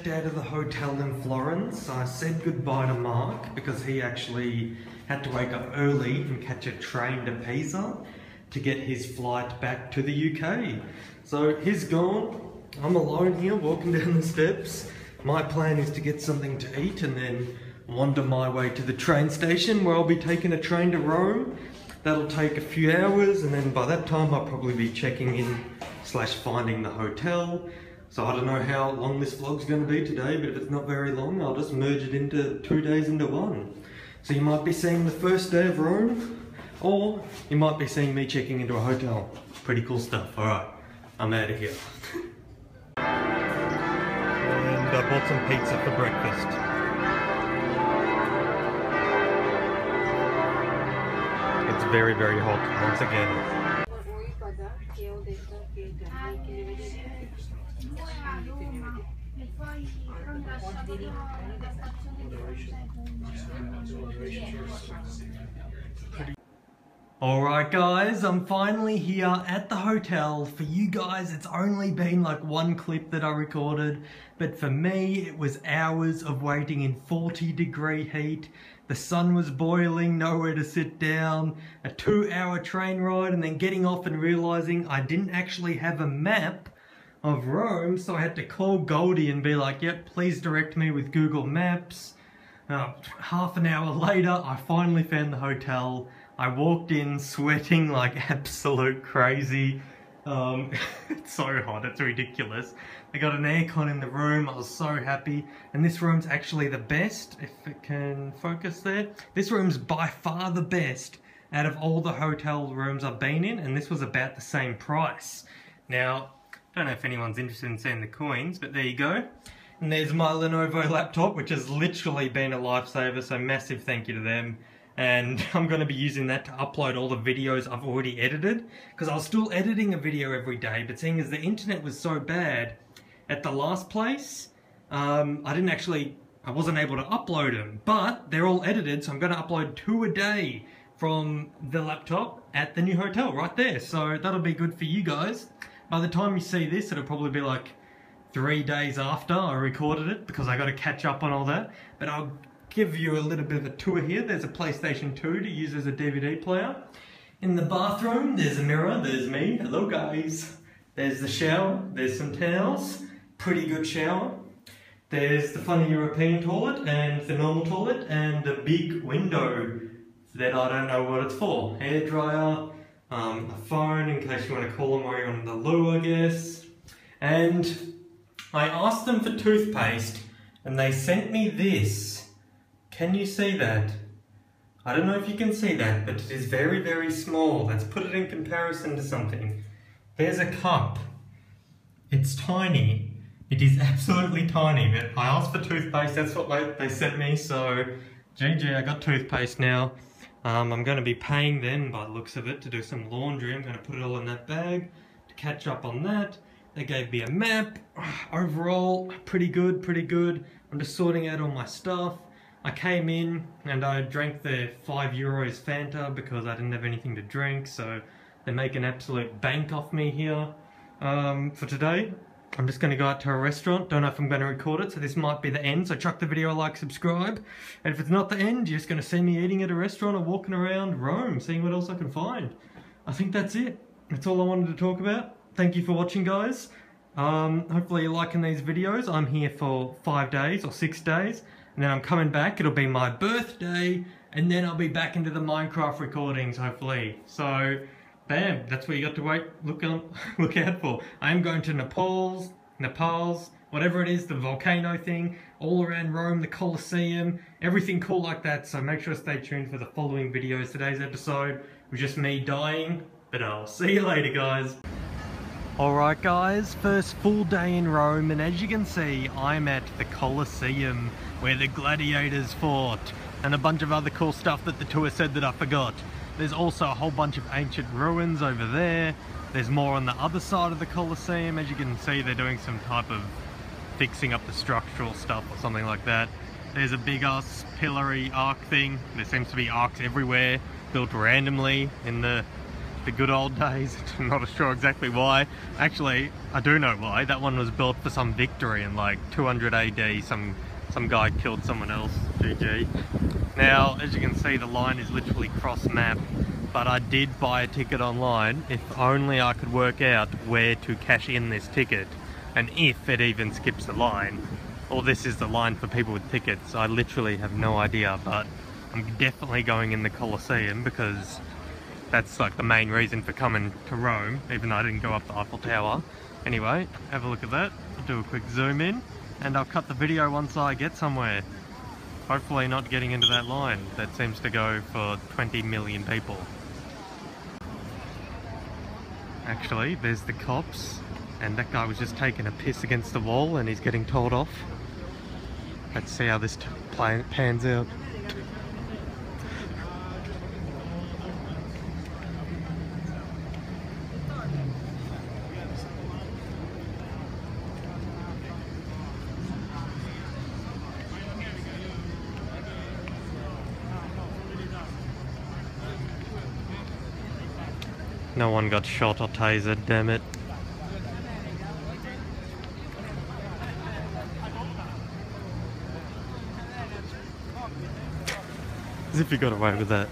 checked out of the hotel in Florence. I said goodbye to Mark because he actually had to wake up early and catch a train to Pisa to get his flight back to the UK. So he's gone. I'm alone here walking down the steps. My plan is to get something to eat and then wander my way to the train station where I'll be taking a train to Rome. That'll take a few hours, and then by that time I'll probably be checking in / finding the hotel. So I don't know how long this vlog's going to be today, but if it's not very long, I'll just merge it into 2 days into one. So you might be seeing the first day of Rome, or you might be seeing me checking into a hotel. Pretty cool stuff. Alright, I'm out of here. And I bought some pizza for breakfast. It's very, very hot once again. Alright guys, I'm finally here at the hotel. For you guys, it's only been like one clip that I recorded, but for me, it was hours of waiting in 40-degree heat. The sun was boiling, nowhere to sit down, a 2-hour train ride, and then getting off and realizing I didn't actually have a map of Rome, so I had to call Goldie and be like, yep, please direct me with Google Maps. Half an hour later, I finally found the hotel. I walked in sweating like absolute crazy. It's so hot, it's ridiculous. They got an aircon in the room, I was so happy. And this room's actually the best, if it can focus there. This room's by far the best out of all the hotel rooms I've been in, and this was about the same price. Now, I don't know if anyone's interested in seeing the coins, but there you go. And there's my Lenovo laptop, which has literally been a lifesaver, so massive thank you to them. And I'm going to be using that to upload all the videos I've already edited, because I was still editing a video every day, but seeing as the internet was so bad at the last place, I wasn't able to upload them, but they're all edited, so I'm going to upload 2 a day from the laptop at the new hotel right there. So that'll be good for you guys. By the time you see this, it'll probably be like 3 days after I recorded it, because I got to catch up on all that. But I'll give you a little bit of a tour here. There's a PlayStation 2 to use as a DVD player. In the bathroom, there's a mirror, there's me. Hello guys. There's the shower, there's some towels. Pretty good shower. There's the funny European toilet and the normal toilet and the big window that I don't know what it's for. Hairdryer, a phone in case you want to call them while you're on the loo, I guess. And I asked them for toothpaste and they sent me this. Can you see that? I don't know if you can see that, but it is very, very small. Let's put it in comparison to something. There's a cup. It's tiny. It is absolutely tiny, but I asked for toothpaste, that's what they sent me, so GG, I got toothpaste now. I'm going to be paying them, by the looks of it, to do some laundry. I'm going to put it all in that bag to catch up on that. They gave me a map. Overall, pretty good, pretty good. I'm just sorting out all my stuff. I came in and I drank the €5 Fanta because I didn't have anything to drink, so they make an absolute bank off me here. For today, I'm just going to go out to a restaurant. Don't know if I'm going to record it, so this might be the end. So chuck the video a like, subscribe. And if it's not the end, you're just going to see me eating at a restaurant or walking around Rome, seeing what else I can find. I think that's it. That's all I wanted to talk about. Thank you for watching, guys. Hopefully you're liking these videos. I'm here for 5 days or 6 days. And then I'm coming back. It'll be my birthday. And then I'll be back into the Minecraft recordings, hopefully. So bam, that's what you got to look out for. I am going to Naples, whatever it is, the volcano thing, all around Rome, the Colosseum, everything cool like that. So make sure to stay tuned for the following videos. Today's episode was just me dying, but I'll see you later, guys. Alright guys, first full day in Rome, and as you can see, I'm at the Colosseum, where the gladiators fought, and a bunch of other cool stuff that the tour said that I forgot. There's also a whole bunch of ancient ruins over there. There's more on the other side of the Colosseum. As you can see, they're doing some type of fixing up the structural stuff or something like that. There's a big ass pillory arc thing. There seems to be arcs everywhere, built randomly in the like the good old days. I'm not sure exactly why. Actually, I do know why. That one was built for some victory in like 200 AD. Some guy killed someone else. GG. Now, as you can see, the line is literally cross-map. But I did buy a ticket online. If only I could work out where to cash in this ticket. And if it even skips the line. Or this is the line for people with tickets. I literally have no idea, but I'm definitely going in the Colosseum because that's like the main reason for coming to Rome, even though I didn't go up the Eiffel Tower. Anyway, have a look at that. I'll do a quick zoom in and I'll cut the video once I get somewhere. Hopefully not getting into that line that seems to go for 20 million people. Actually, there's the cops and that guy was just taking a piss against the wall and he's getting told off. Let's see how this pans out. No one got shot or tasered, damn it. As if you got away with that.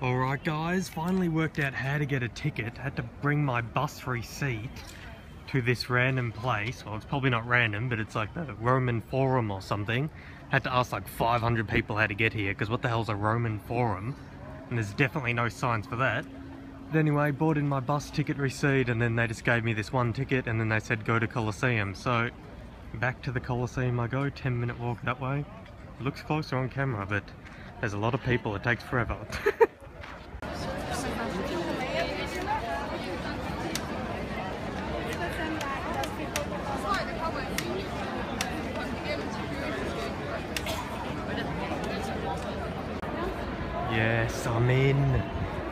Alright guys, finally worked out how to get a ticket. Had to bring my bus receipt to this random place. Well, it's probably not random, but it's like the Roman Forum or something. Had to ask like 500 people how to get here, because what the hell's a Roman Forum? And there's definitely no signs for that. But anyway, bought in my bus ticket receipt and then they just gave me this one ticket and then they said go to Colosseum. So back to the Colosseum I go, 10-minute walk that way. It looks closer on camera, but there's a lot of people, it takes forever. Yes, I'm in.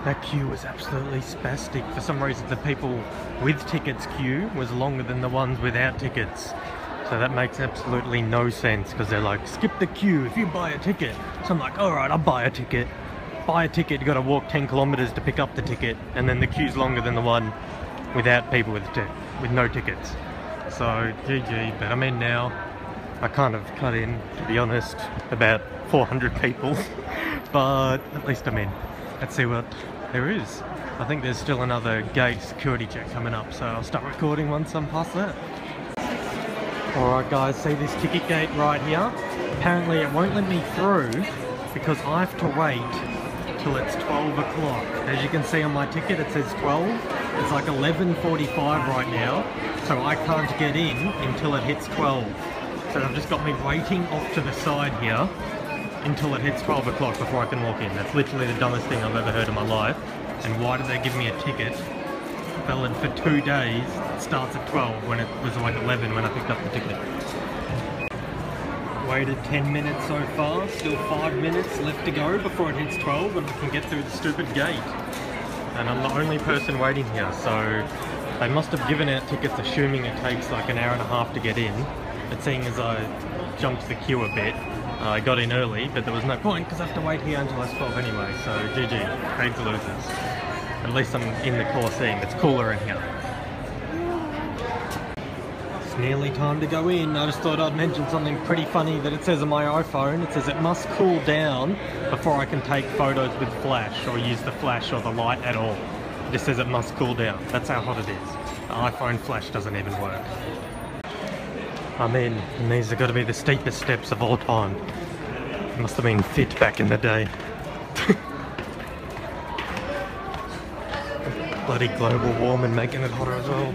That queue was absolutely spastic. For some reason the people with tickets queue was longer than the ones without tickets. So that makes absolutely no sense because they're like, skip the queue if you buy a ticket. So I'm like, alright, I'll buy a ticket. Buy a ticket, you gotta walk 10 kilometers to pick up the ticket, and then the queue's longer than the one without people with no tickets. So GG, but I'm in now. I kind of cut in, to be honest, about 400 people, but at least I'm in. Let's see what there is. I think there's still another gate security check coming up, so I'll start recording once I'm past that. Alright guys, see this ticket gate right here? Apparently it won't let me through because I have to wait till it's 12 o'clock. As you can see on my ticket it says 12. It's like 11:45 right now, so I can't get in until it hits 12. So they've just got me waiting off to the side here until it hits 12 o'clock before I can walk in. That's literally the dumbest thing I've ever heard in my life. And why did they give me a ticket valid for 2 days? It starts at 12 when it was like 11 when I picked up the ticket. Waited 10 minutes so far, still 5 minutes left to go before it hits 12 and I can get through the stupid gate. And I'm the only person waiting here, so they must have given out tickets assuming it takes like an hour and a half to get in. But seeing as I jumped the queue a bit, I got in early, but there was no point because I have to wait here until it's 12 anyway, so GG, paid to losers. At least I'm in the Colosseum, it's cooler in here. It's nearly time to go in. I just thought I'd mention something pretty funny that it says on my iPhone. It says it must cool down before I can take photos with flash or use the flash or the light at all. It just says it must cool down. That's how hot it is. The iPhone flash doesn't even work. I'm in, and these have got to be the steepest steps of all time. Must have been fit back in the day. Bloody global warming making it hotter as well.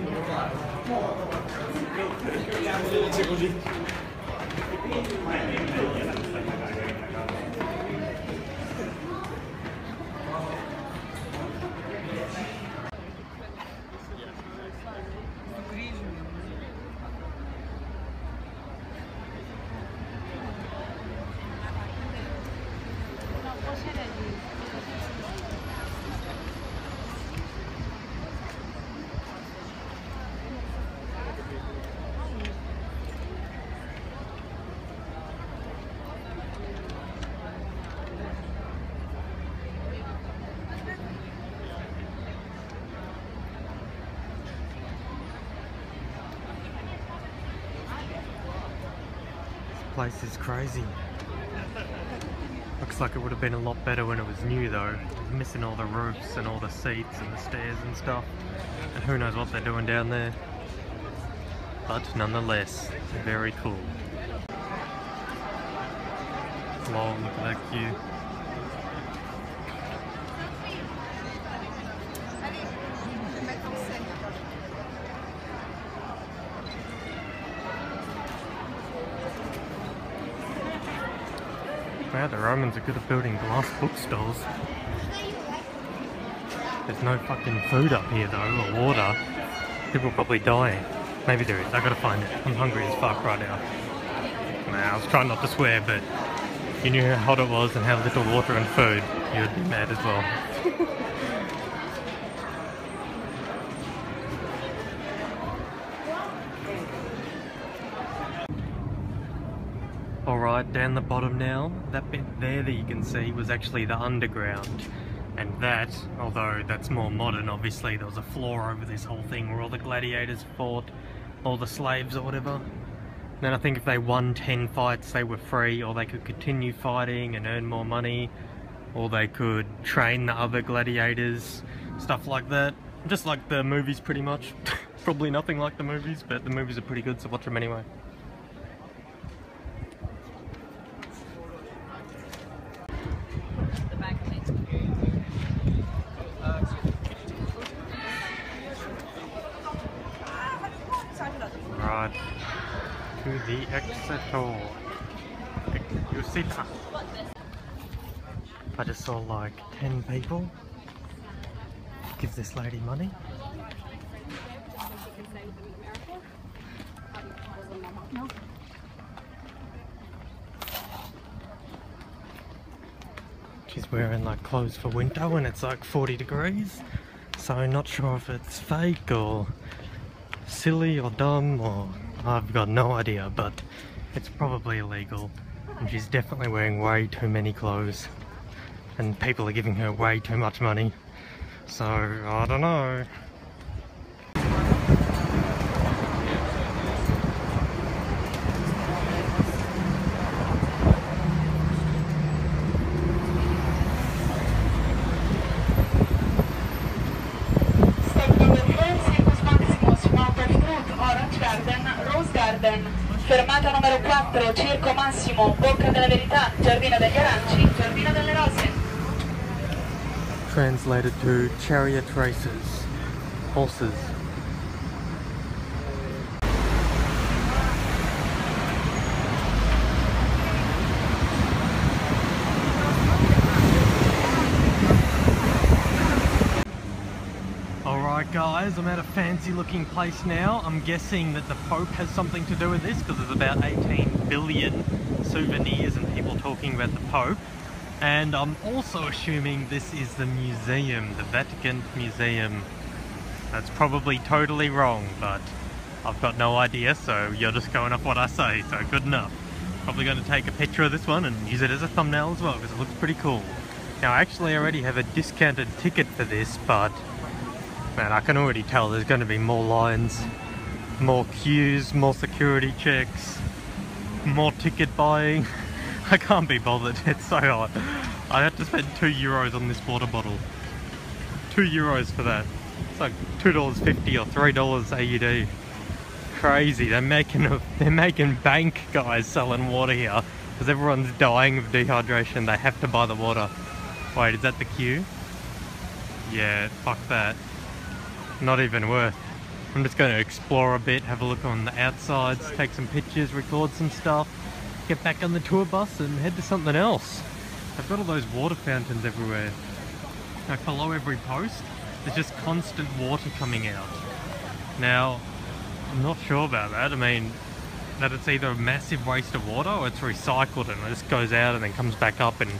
place is crazy. Looks like it would have been a lot better when it was new though. It's missing all the roofs and all the seats and the stairs and stuff. And who knows what they're doing down there. But nonetheless, very cool. Long, look at that queue. Wow, the Romans are good at building glass bookstores. There's no fucking food up here though, or water. People are probably dying. Maybe there is, I gotta find it. I'm hungry as fuck right now. Nah, I was trying not to swear, but if you knew how hot it was and how little water and food, you'd be mad as well. Alright, down the bottom now, that bit there that you can see was actually the underground. And that, although that's more modern, obviously there was a floor over this whole thing where all the gladiators fought, all the slaves or whatever. Then I think if they won 10 fights they were free, or they could continue fighting and earn more money, or they could train the other gladiators, stuff like that. Just like the movies pretty much. Probably nothing like the movies, but the movies are pretty good, so watch them anyway. Right, to the Exeter. I just saw like 10 people give this lady money. She's wearing like clothes for winter when it's like 40 degrees. So I'm not sure if it's fake or silly or dumb, or I've got no idea, but it's probably illegal. And she's definitely wearing way too many clothes. And people are giving her way too much money. So, I don't know. Fermata numero 4, Circo Massimo, Bocca della Verità, Giardino degli Aranci, Giardino delle Rose. Translated to chariot races, horses. Alright guys, I'm at a fancy looking place now. I'm guessing that the Pope has something to do with this because there's about 18 billion souvenirs and people talking about the Pope. And I'm also assuming this is the museum, the Vatican Museum. That's probably totally wrong, but I've got no idea, so you're just going off what I say, so good enough. Probably going to take a picture of this one and use it as a thumbnail as well because it looks pretty cool. Now actually I already have a discounted ticket for this, but man, I can already tell there's going to be more lines, more queues, more security checks, more ticket buying. I can't be bothered, it's so hot. I had to spend €2 on this water bottle. €2 for that. It's like $2.50 or $3 AUD. Crazy, they're making bank, guys, selling water here. Because everyone's dying of dehydration, they have to buy the water. Wait, is that the queue? Yeah, fuck that. Not even worth. I'm just going to explore a bit, have a look on the outsides, take some pictures, record some stuff, get back on the tour bus and head to something else. I've got all those water fountains everywhere. Like below every post, there's just constant water coming out. Now, I'm not sure about that. I mean, that it's either a massive waste of water or it's recycled and it just goes out and then comes back up and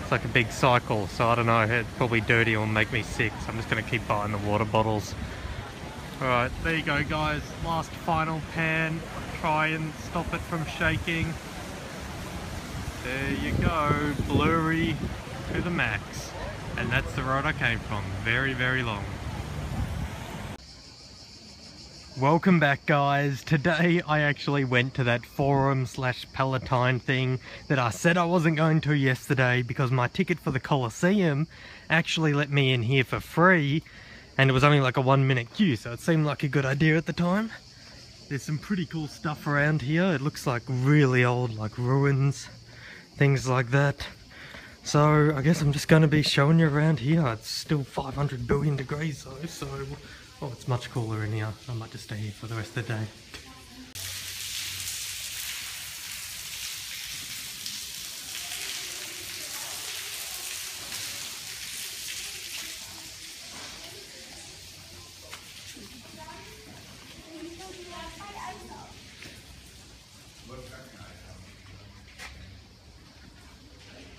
it's like a big cycle. So I don't know, it's probably dirty or will make me sick. So I'm just going to keep buying the water bottles. Alright, there you go guys. Last final pan. Try and stop it from shaking. There you go. Blurry to the max. And that's the road I came from. Very, very long. Welcome back, guys. Today I actually went to that forum / Palatine thing that I said I wasn't going to yesterday because my ticket for the Colosseum actually let me in here for free and it was only like a 1-minute queue, so it seemed like a good idea at the time. There's some pretty cool stuff around here. It looks like really old, like ruins, things like that. So I guess I'm just going to be showing you around here. It's still 500 billion degrees though, so oh, it's much cooler in here. I might just stay here for the rest of the day.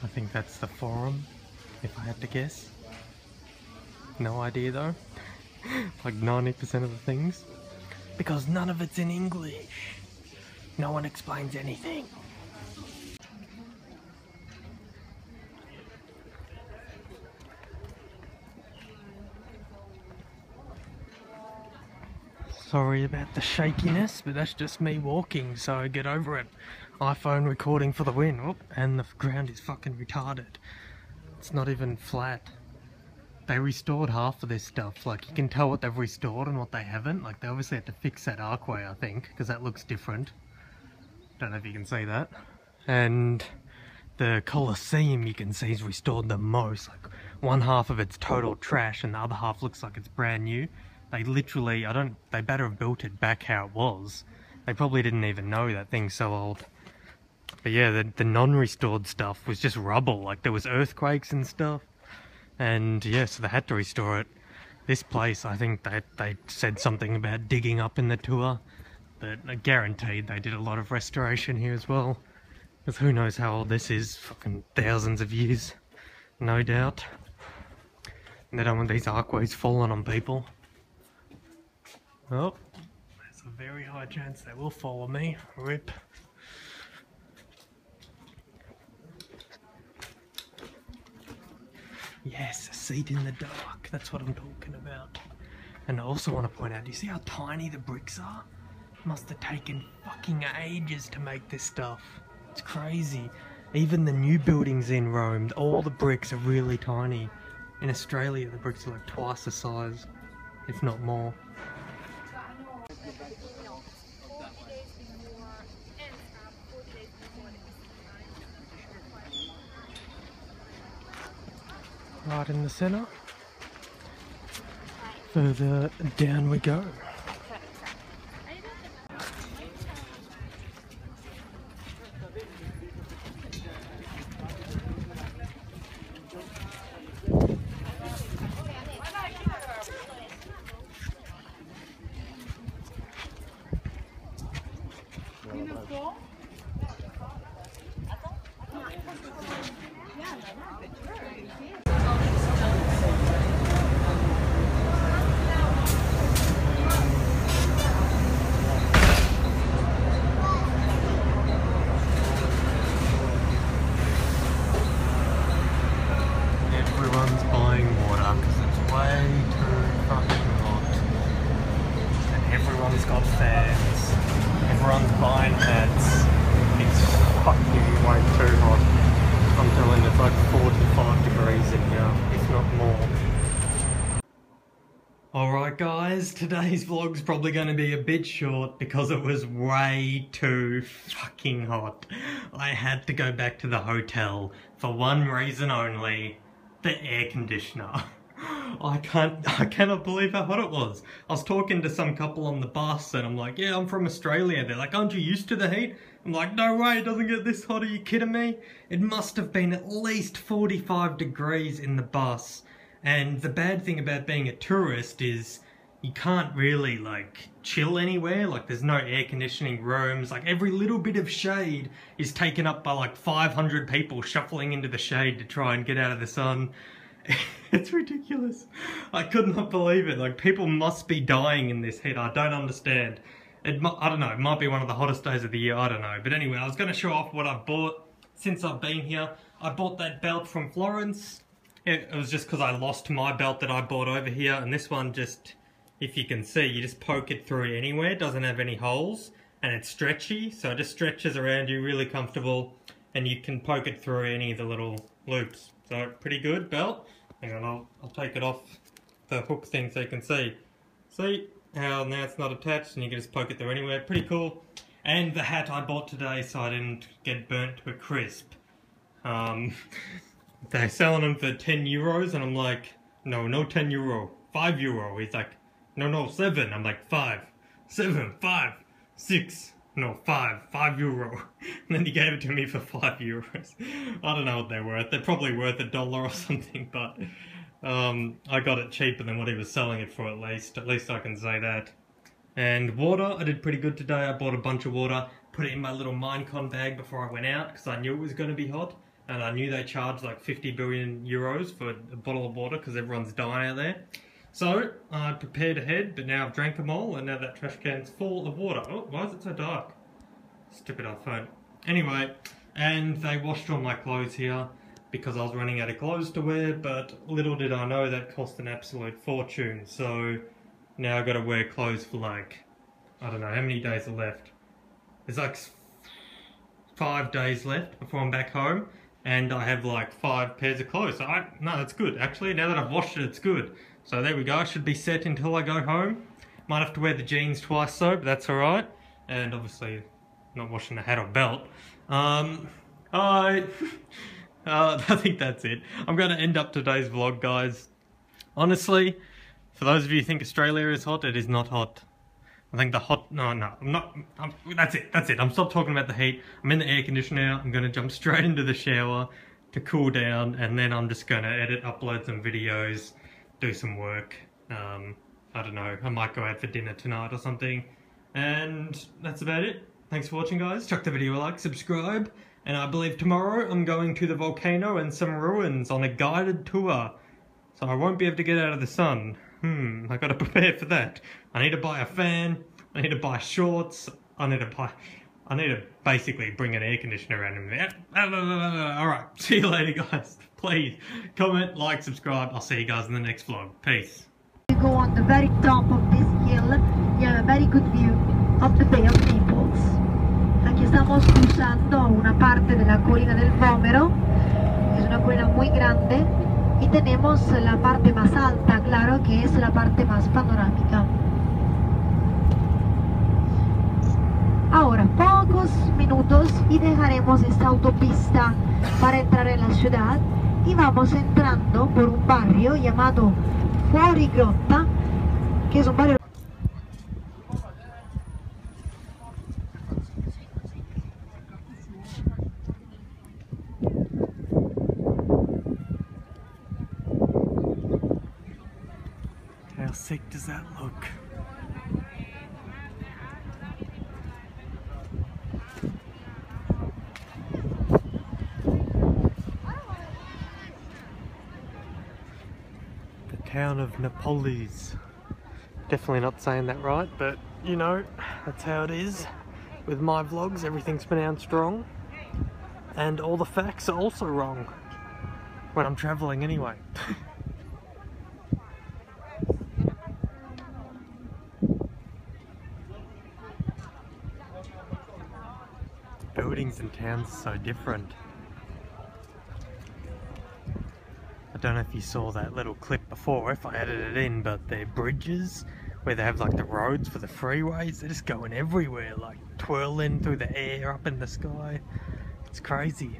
I think that's the forum, if I had to guess. No idea though. Like 90% of the things. Because none of it's in English. No one explains anything. Sorry about the shakiness, but that's just me walking, so get over it. iPhone recording for the win. Oh, and the ground is fucking retarded. It's not even flat. They restored half of this stuff. Like, you can tell what they've restored and what they haven't. Like, they obviously had to fix that archway, I think, because that looks different. Don't know if you can see that. And the Colosseum, you can see, is restored the most. Like, one half of it's total trash and the other half looks like it's brand new. They literally, they better have built it back how it was. They probably didn't even know that thing's so old. But yeah, the non-restored stuff was just rubble. Like, there was earthquakes and stuff. And yeah, so they had to restore it. This place, I think they said something about digging up in the tour. But I guaranteed they did a lot of restoration here as well. Because who knows how old this is. Fucking thousands of years. No doubt. And they don't want these archways falling on people. Oh, there's a very high chance they will follow me. Rip. Yes, a seat in the dark. That's what I'm talking about. And I also want to point out, do you see how tiny the bricks are? Must have taken fucking ages to make this stuff. It's crazy. Even the new buildings in Rome, all the bricks are really tiny. In Australia, the bricks are like twice the size, if not more. Right in the centre. Further down we go. Everyone's buying water because it's way too fucking hot. And everyone's got fans. Everyone's buying hats. It's fucking way too hot. I'm telling you, it's like 45 degrees in here, if not more. Alright guys, today's vlog's probably going to be a bit short because it was way too fucking hot. I had to go back to the hotel for one reason only. The air conditioner. I cannot believe how hot it was. I was talking to some couple on the bus and I'm like, yeah, I'm from Australia. They're like, aren't you used to the heat? I'm like, no way, it doesn't get this hot, are you kidding me? It must have been at least 45 degrees in the bus. And the bad thing about being a tourist is you can't really like chill anywhere. Like, there's no air conditioning rooms. Like, every little bit of shade is taken up by like 500 people shuffling into the shade to try and get out of the sun. It's ridiculous. I could not believe it. Like, people must be dying in this heat. I don't understand. I don't know, it might be one of the hottest days of the year, I don't know. But anyway, I was going to show off what I've bought since I've been here. I bought that belt from Florence. It was just because I lost my belt that I bought over here, and this one just if you can see, you just poke it through anywhere. It doesn't have any holes, and it's stretchy, so it just stretches around you, really comfortable, and you can poke it through any of the little loops. So pretty good belt. Hang on, I'll take it off the hook thing so you can see. See how now it's not attached and you can just poke it through anywhere. Pretty cool. And the hat I bought today so I didn't get burnt to a crisp. They're selling them for 10 euros and I'm like, no 10 euro, 5 euro. He's like, no 7. I'm like 5, 7, 5, 6, no 5 euro. And then he gave it to me for 5 euros. I don't know what they're worth. They're probably worth $1 or something, but I got it cheaper than what he was selling it for at least. At least I can say that. And water, I did pretty good today. I bought a bunch of water, put it in my little Minecon bag before I went out because I knew it was going to be hot. And I knew they charged like 50 billion euros for a bottle of water because everyone's dying out there. So I prepared ahead, but now I've drank them all and now that trash can's full of water. Oh, why is it so dark? Stupid iPhone. Anyway, and they washed all my clothes here because I was running out of clothes to wear, but little did I know that cost an absolute fortune. So now I've got to wear clothes for like, I don't know, how many days are left? There's like 5 days left before I'm back home, and I have like 5 pairs of clothes. So no, that's good. Actually, now that I've washed it, it's good. So there we go. I should be set until I go home. Might have to wear the jeans twice though, but that's alright. And obviously, not washing the hat or belt. I think that's it. I'm going to end up today's vlog, guys. Honestly, for those of you who think Australia is hot, it is not hot. I think the hot... No, I'm not... that's it. I'm stopped talking about the heat. I'm in the air conditioner now. I'm going to jump straight into the shower to cool down, and then I'm just going to edit, upload some videos, do some work. I don't know. I might go out for dinner tonight or something. And that's about it. Thanks for watching, guys. Chuck the video a like, subscribe. And I believe tomorrow I'm going to the volcano and some ruins on a guided tour. So I won't be able to get out of the sun. I gotta prepare for that. I need to buy a fan, I need to buy shorts, I need to basically bring an air conditioner around in there. Alright, see you later, guys. Please comment, like, subscribe. I'll see you guys in the next vlog. Peace. You go on the very top of this hill, you have a very good view of the Bay of Naples. Aquí estamos cruzando una parte de la colina del Vomero. Es una colina muy grande. Y tenemos la parte más alta, claro, que es la parte más panorámica. Ahora, pocos minutos y dejaremos esta autopista para entrar en la ciudad y vamos entrando por un barrio llamado Fuori Grotta, que es un barrio... How sick does that look? The town of Napolis. Definitely not saying that right, but you know, that's how it is. With my vlogs, everything's pronounced wrong. And all the facts are also wrong. When I'm travelling anyway. Buildings and towns are so different. I don't know if you saw that little clip before, if I edited it in, but they're bridges where they have like the roads for the freeways. They're just going everywhere, like twirling through the air, up in the sky. It's crazy.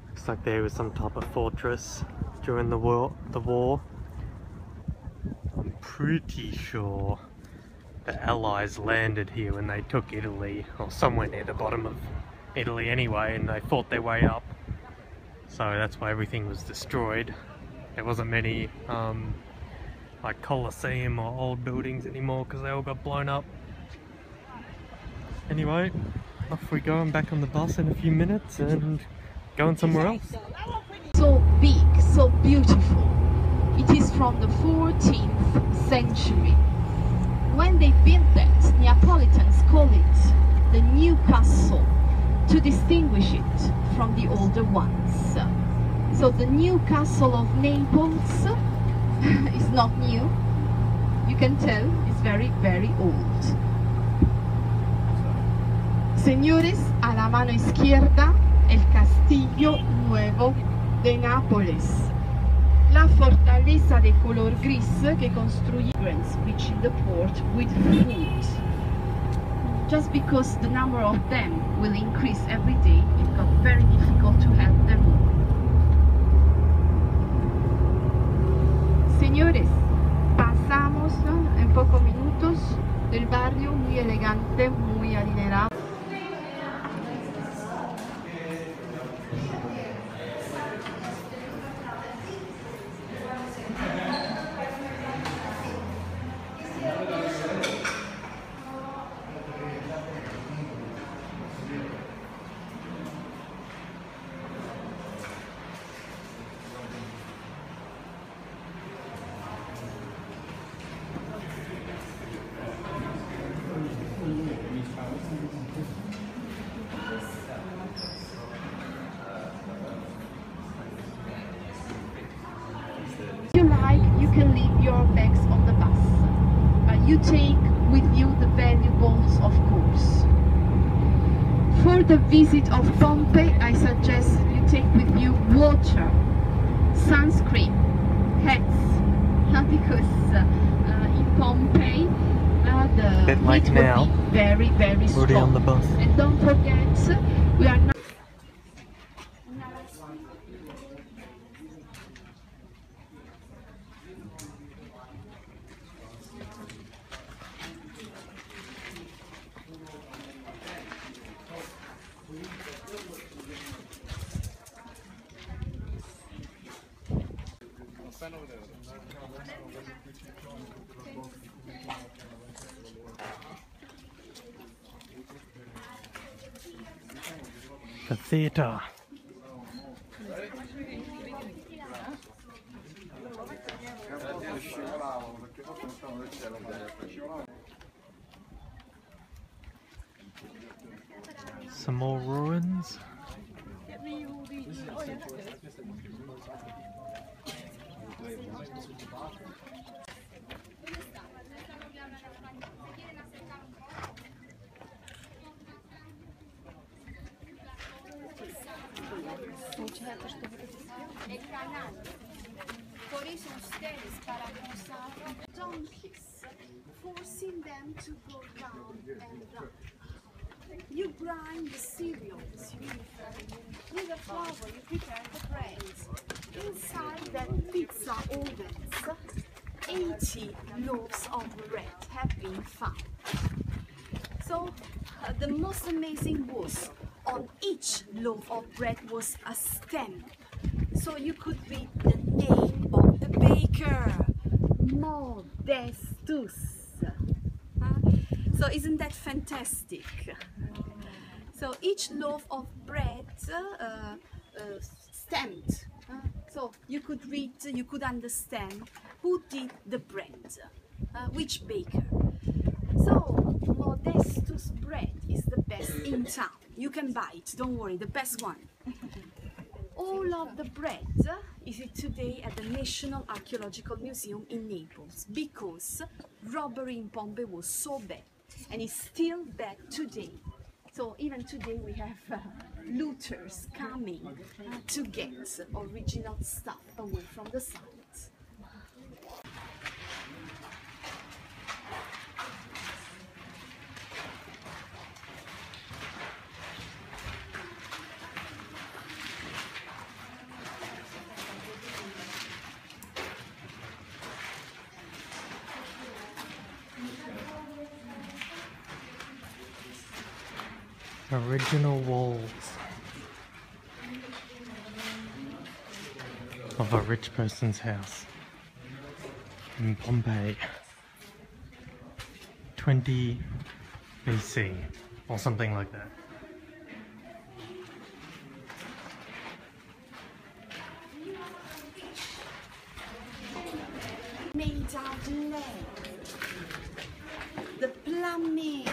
Looks like there was some type of fortress during the war. I'm pretty sure the Allies landed here when they took Italy, or somewhere near the bottom of Italy anyway, and they fought their way up. So that's why everything was destroyed. There wasn't many like Colosseum or old buildings anymore because they all got blown up. Anyway, off we go. I'm back on the bus in a few minutes and going somewhere else. So big, so beautiful. It is from the 14th century. When they built it, Neapolitans call it the new castle to distinguish it from the older ones. So the new castle of Naples is not new, You can tell it's very, very old. Señores, a la mano izquierda, el Castillo Nuevo de Nápoles. La fortaleza de color gris que construye reaching the port with food. Just because the number of them will increase every day, it got very difficult to help them all. Señores, pasamos en pocos minutos del barrio muy elegante, muy adinerado. If you like, you can leave your bags on the bus, but you take with you the valuables, of course. For the visit of Pompeii, I suggest you take with you water, sunscreen, hats, because in Pompeii the like heat now, will be very, very strong. already on the bus. And don't forget, we are not the theatre. Some more ruins. Donkeys, forcing them to go down and down. You grind the cereals, with the flour you prepare the bread. Inside that pizza ovens, 80 loaves of bread have been found. So the most amazing was on each loaf of bread was a stamp. So you could read the name of the baker, Modestus. So isn't that fantastic? So each loaf of bread stamped. So you could read, you could understand who did the bread, which baker. So Modestus bread is the best in town. You can buy it, don't worry, the best one. All of the bread is today at the National Archaeological Museum in Naples because robbery in Pompeii was so bad and it's still bad today. So even today we have looters coming to get original stuff away from the site. Original walls of a rich person's house in Pompeii, 20 BC or something like that. Made out lead. The plumbing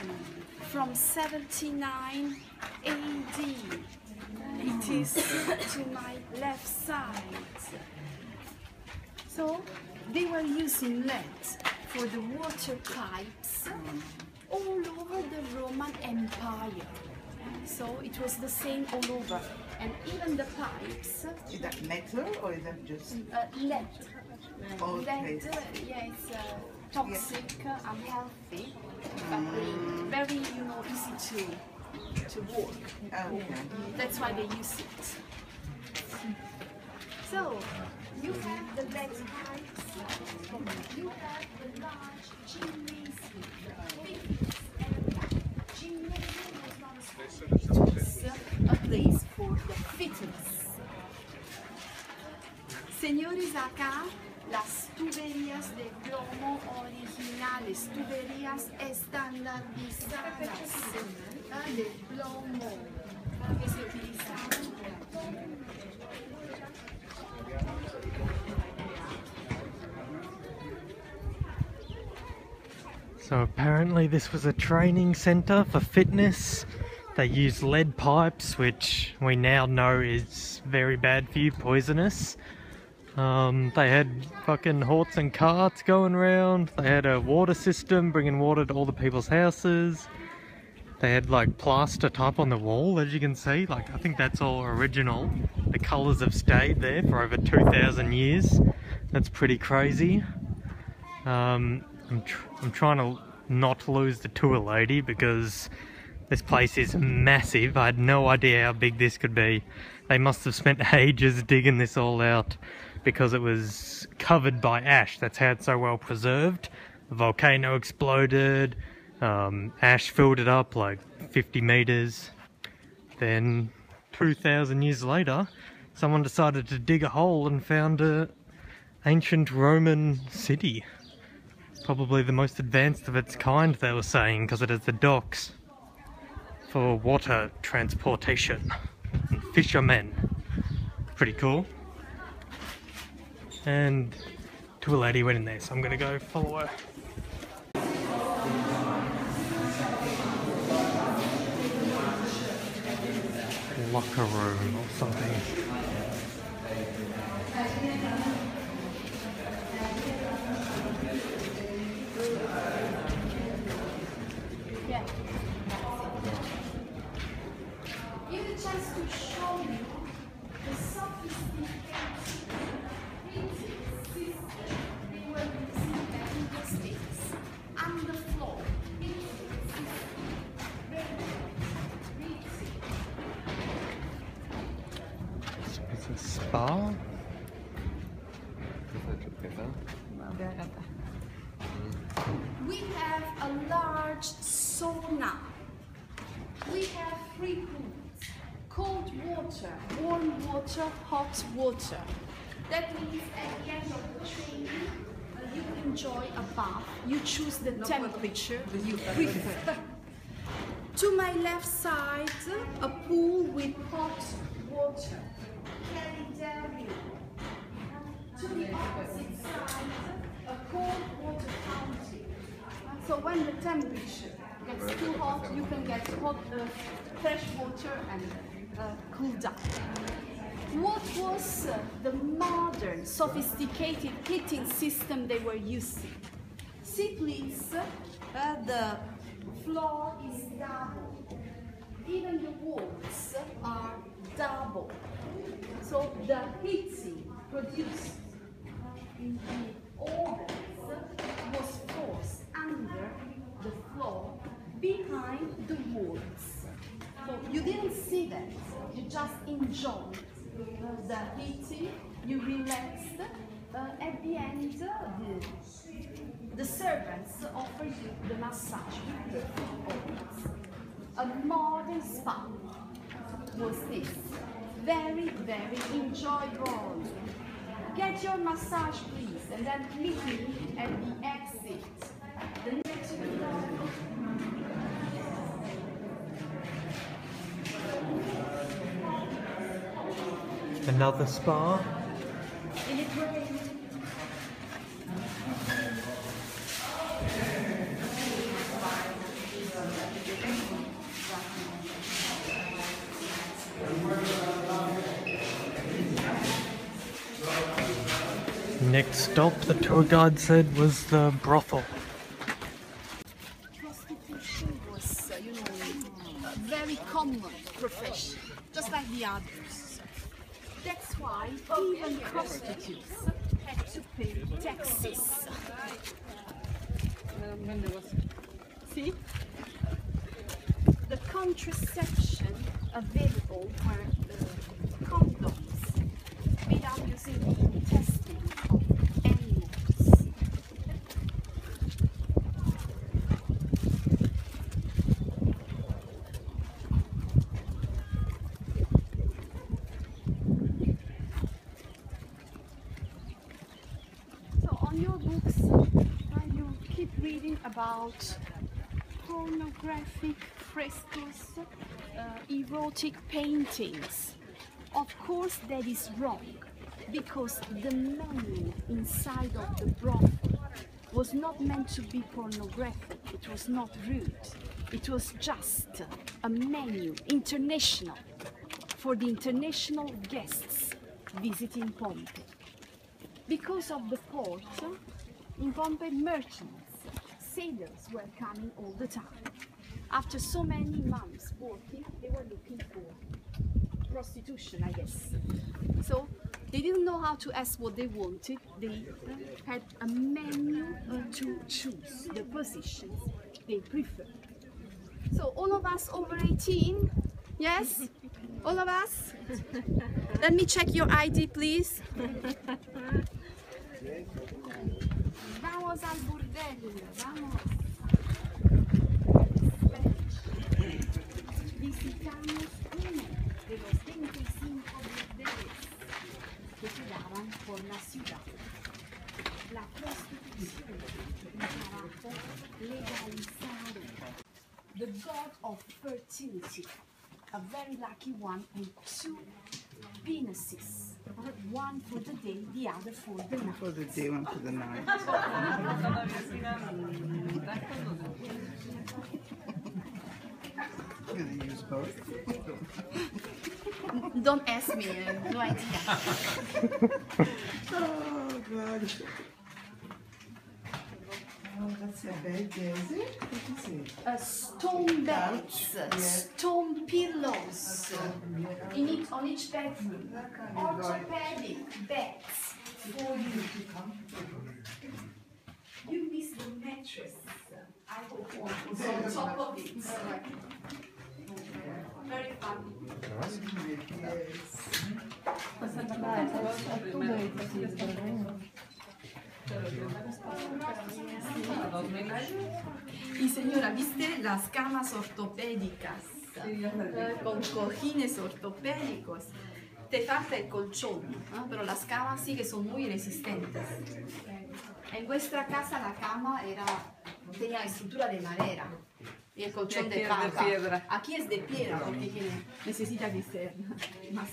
from 79 AD. It is to my left side. So they were using lead for the water pipes all over the Roman Empire. So it was the same all over, and even the pipes. Is that metal or is that just Lead. okay? Lead, yeah, it's toxic, unhealthy, but very, easy to work. Okay. That's why they use it. So you have the lead pipes, you have the large chimneys, gymnasium was not a school, it was a place for the fitness. Señores, acá las tuberías de plomo originales, tuberías estandarizadas de plomo que se utilizaban. So apparently this was a training centre for fitness. They used lead pipes, which we now know is very bad for you, poisonous. They had fucking horse and carts going around. They had a water system bringing water to all the people's houses. They had like plaster type on the wall, as you can see. Like, I think that's all original. The colours have stayed there for over 2,000 years. That's pretty crazy. I'm trying to not lose the tour lady because this place is massive. I had no idea how big this could be. They must have spent ages digging this all out because it was covered by ash. That's how it's so well preserved. The volcano exploded, ash filled it up like 50 meters. Then 2,000 years later, someone decided to dig a hole and found an ancient Roman city. Probably the most advanced of its kind, they were saying, because it has the docks for water transportation and fishermen. Pretty cool. And tour lady went in there, so I'm gonna go follow her. Locker room or something. Yeah. Give a chance to show you the sophisticated printing system they were using back in the States. On the floor. It's a spa? We have a large sauna. We have 3 pools. Cold water, warm water, hot water. That means at the end of the training, you enjoy a bath. You choose the temperature you prefer. To my left side, a pool with hot water. To the opposite side, a cold water fountain. So when the temperature gets too hot, you can get hot, fresh water and cool down. What was the modern, sophisticated heating system they were using? See please, the floor is double. Even the walls are double. So the heating produced in the ovens was forced under the floor behind the walls. So you didn't see that, you just enjoyed the heating, you relaxed. At the end, the servants offer you the massage with the ovens. A modern spa was this. Very, very enjoyable. Get your massage, please, and then meet me at the exit. The next Another spa? in it rain. Next stop, the tour guide said, was the brothel. Prostitution was, a very common profession, just like the others. That's why even prostitutes had to pay taxes. See? The contraception available were condoms without using the intestine of animals. So on your books, you keep reading about pornographic frescoes, erotic paintings. Of course that is wrong, because the menu inside of the brothel was not meant to be pornographic, it was not rude, it was just a menu, international, for the international guests visiting Pompeii. Because of the port, in Pompeii merchants, sailors were coming all the time. After so many months working, they were looking for prostitution, I guess. So they didn't know how to ask what they wanted. They had a menu to choose the positions they preferred. So all of us over 18, yes? All of us? Let me check your ID, please. Vamos al bordello, vamos. Visitamos uno de los 25 bordeles que quedaban por la ciudad. La prostitución, un trabajo legalizado. The god of fertility, a very lucky one, and two penises. One for the day, the other for the night. For the day, one for the night. Can I use both? Don't ask me, no idea. Oh, God. Oh, that's a bed, is it? What is it? Stone beds, stone pillows on each bedroom, orthopedic beds for you. You miss the mattress. I hope one was on top of it. Very fun. Y señora, ¿viste las camas ortopédicas? Con cojines ortopédicos. Te falta el colchón, ¿no? Pero las camas sí que son muy resistentes. En vuestra casa la cama tenía estructura de madera y el colchón de paja. Aquí es de piedra porque necesita que ser más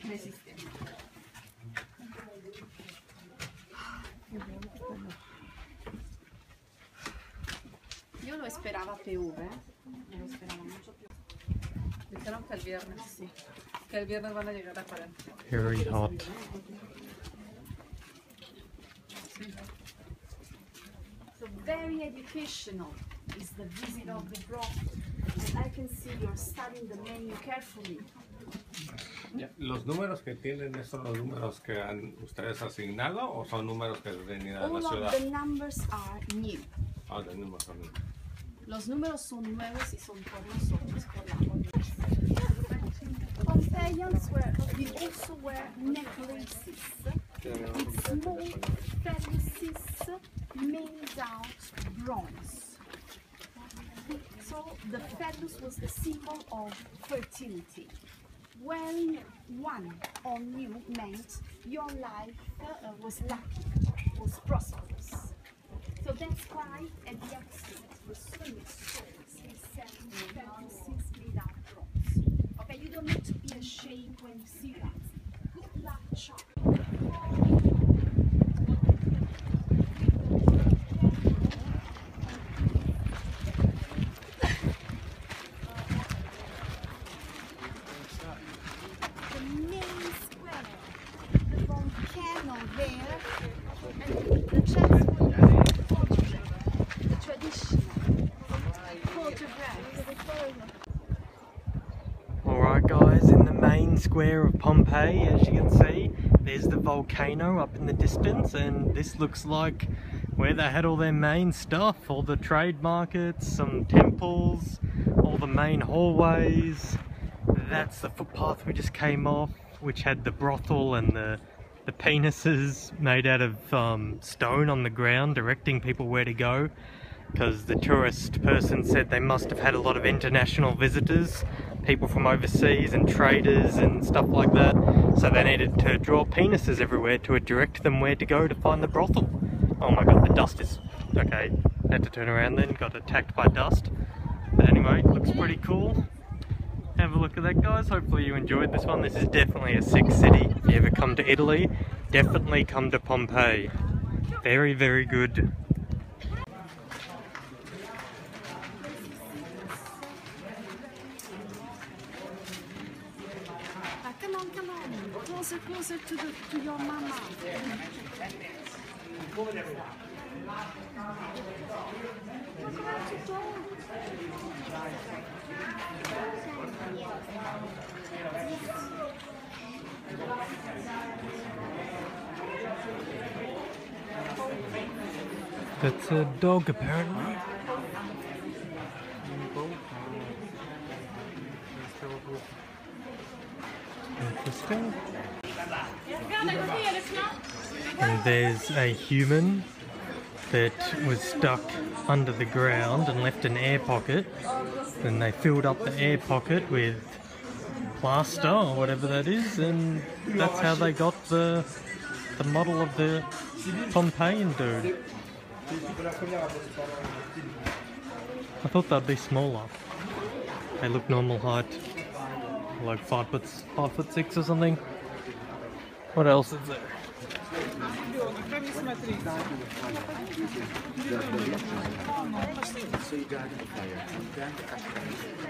resistente. Yo lo esperaba peor, ¿eh? Lo esperaba mucho peor. Dijeron que el viernes, sí. Que el viernes van a llegar a 40. Very hot. So very educational is the visit of the brothel. And I can see you're studying the menu carefully. ¿Los números que tienen son los números que han ustedes asignado o son números que venían de la All ciudad? of the numbers are new. Ah, los números son nuevos. Los números son nuevos y son por nosotros, por la organización. Pompeians also wear necklaces with small phalluses made out bronze. So the phallus was the symbol of fertility. Wearing one on you meant your life was lucky, was prosperous. So that's why at the exit the swimming stores is selling phalluses made out of bronze. Okay, you don't need to be ashamed when you see that. Good luck, Chuck. The main square, the volcano there main square of Pompeii, as you can see. There's the volcano up in the distance, and this looks like where they had all their main stuff, all the trade markets, some temples, all the main hallways. That's the footpath we just came off, which had the brothel and the penises made out of stone on the ground, directing people where to go, because the tourist person said they must have had a lot of international visitors, people from overseas and traders and stuff like that, so they needed to draw penises everywhere to direct them where to go to find the brothel. Oh my god, the dust is... okay, had to turn around then, got attacked by dust. But anyway, looks pretty cool. Have a look at that, guys. Hopefully you enjoyed this one. This is definitely a sick city. If you ever come to Italy, definitely come to Pompeii. Very, very good. Come on, closer to your mama. That's a dog, apparently. Interesting. And there's a human that was stuck under the ground and left an air pocket. And they filled up the air pocket with plaster or whatever that is, and that's how they got the model of the Pompeian dude. I thought they'd be smaller. They look normal height, like 5'6" or something. What else is there? So he died in a fire,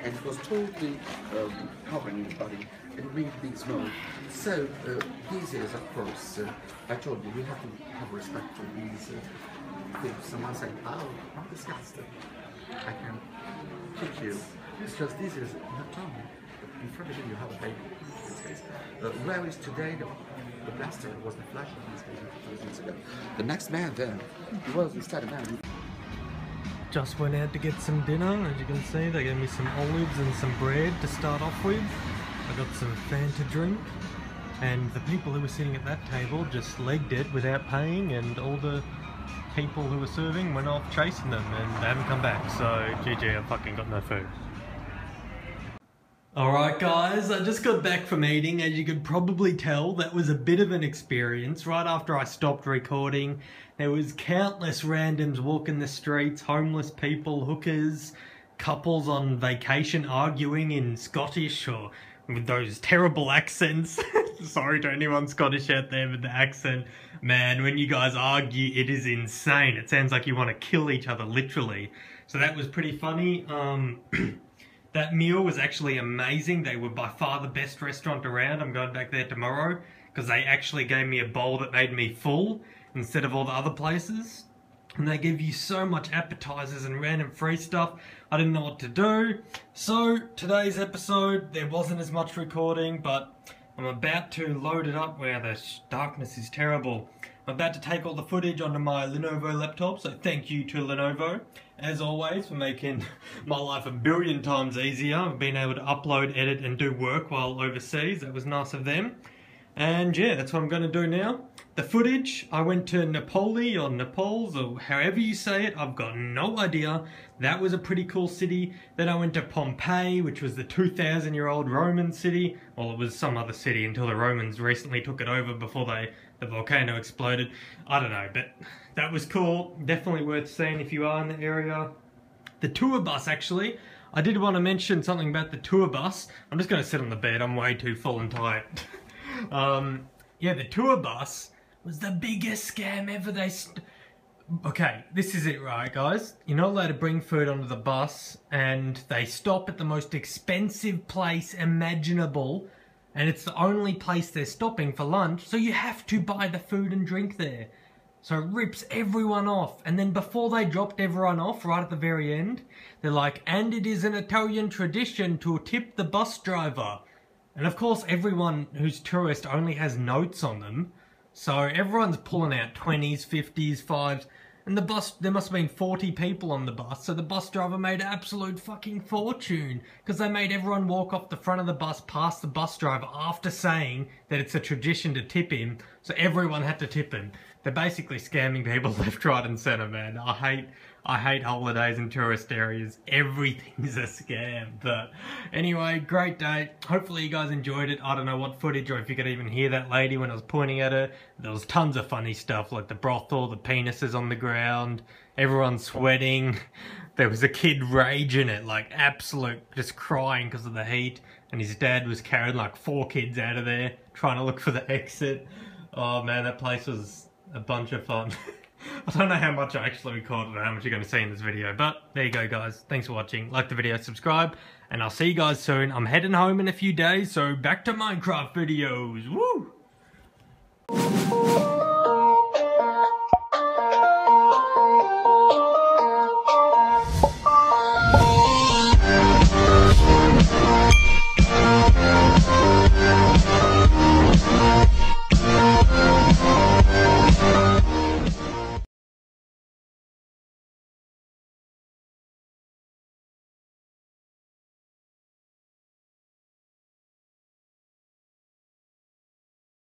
and it was totally covering his body and made big smoke. So these years, of course, I told you we have to have respect for these things. Someone said, "Oh, I'm disgusted. I can kick you." Because this is not Tommy. In front of you, you have a baby. In this case, where is today the blaster was the flash of this baby 2 years ago. The next man then, he was the started man. Just went out to get some dinner. As you can see, they gave me some olives and some bread to start off with. I got some Fanta drink, and the people who were sitting at that table just legged it without paying, and all the people who were serving went off chasing them, and they haven't come back. So GG, I fucking got no food. Alright guys, I just got back from eating. As you could probably tell, that was a bit of an experience. Right after I stopped recording, there was countless randoms walking the streets, homeless people, hookers, couples on vacation arguing in Scottish or with those terrible accents. Sorry to anyone Scottish out there with the accent. Man, when you guys argue, it is insane. It sounds like you want to kill each other, literally. So that was pretty funny. That meal was actually amazing. They were by far the best restaurant around. I'm going back there tomorrow because they actually gave me a bowl that made me full instead of all the other places. And they give you so much appetizers and random free stuff. I didn't know what to do. So today's episode, there wasn't as much recording, but I'm about to load it up. Wow, the darkness is terrible. I'm about to take all the footage onto my Lenovo laptop, so thank you to Lenovo, as always, for making my life a billion times easier. I've been able to upload, edit and do work while overseas. That was nice of them. And yeah, that's what I'm going to do now. The footage, I went to Napoli or Naples or however you say it, I've got no idea. That was a pretty cool city. Then I went to Pompeii, which was the 2,000-year-old Roman city. Well, it was some other city until the Romans recently took it over before the volcano exploded. I don't know, but that was cool. Definitely worth seeing if you are in the area. The tour bus, actually. I did want to mention something about the tour bus. I'm just going to sit on the bed. I'm way too full and tight. Yeah, the tour bus was the biggest scam ever. Okay, this is it, right, guys? You're not allowed to bring food onto the bus, and they stop at the most expensive place imaginable, and it's the only place they're stopping for lunch, so you have to buy the food and drink there. So it rips everyone off, and then before they dropped everyone off, right at the very end, they're like, and it is an Italian tradition to tip the bus driver. And of course everyone who's tourist only has notes on them, so everyone's pulling out 20s, 50s, 5s, and the bus, there must have been 40 people on the bus, so the bus driver made an absolute fucking fortune, because they made everyone walk off the front of the bus past the bus driver after saying that it's a tradition to tip him, so everyone had to tip him. They're basically scamming people left, right and centre, man. I hate holidays in tourist areas. Everything's a scam. But anyway, great day. Hopefully you guys enjoyed it. I don't know what footage or if you could even hear that lady when I was pointing at her. There was tons of funny stuff like the brothel, the penises on the ground, everyone sweating. There was a kid raging it, like absolute, just crying because of the heat. And his dad was carrying like 4 kids out of there, trying to look for the exit. Oh man, that place was a bunch of fun. I don't know how much I actually recorded or how much you're going to see in this video, but there you go guys. Thanks for watching. Like the video, subscribe, and I'll see you guys soon. I'm heading home in a few days, so back to Minecraft videos. Woo!